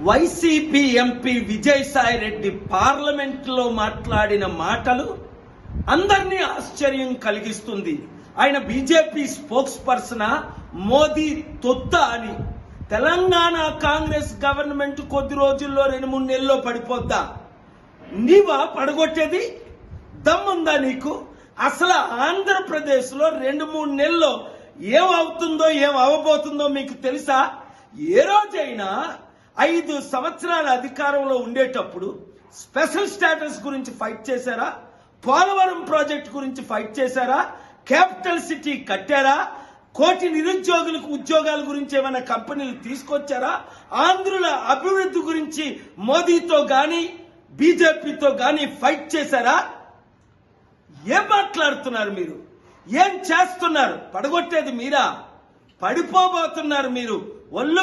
YCP MP Vijayasai Reddy parliament లో మాట్లాడిన మాటలు అందరినీ ఆశ్చర్యం కలిగిస్తుంది. ఆయన బీజేపీ స్పోక్స్ పర్సన్ మోదీ తొత్త అని. తెలంగాణ కాంగ్రెస్ గవర్నమెంట్ కొద్ది రోజుల్లో 2-3 నెలల్లో పడిపోద్దా? నీవా పడగొట్టేది? దమ్ముందా నీకు? అసలు ఆంధ్రప్రదేశ్ లో 2-3 నెలల్లో ఏమవుతుందో ఏం అవబోతుందో మీకు తెలుసా? ఏ రోజైనా 5 సంవత్సరాల అధికారంలో ఉండేటప్పుడు స్పెషల్ స్టేటస్ గురించి ఫైట్ చేశారా? పోలవరం ప్రాజెక్ట్ గురించి ఫైట్ చేశారా? క్యాపిటల్ సిటీ కట్టారా? 1 కోటి నిరుద్యోగులకు ఉద్యోగాల గురించి ఏమైనా కంపెనీలు తీసుకొచ్చారా? ఆంధ్రుల అభివృద్ధి గురించి మోదీతో గాని బీజేపీతో గాని ఫైట్ చేశారా? ఏం మాట్లాడుతున్నారు మీరు? ఏం చేస్తున్నారు? పడగొట్టేది మీరా? పడిపోబోతున్నారు మీరు. ఒళ్ళు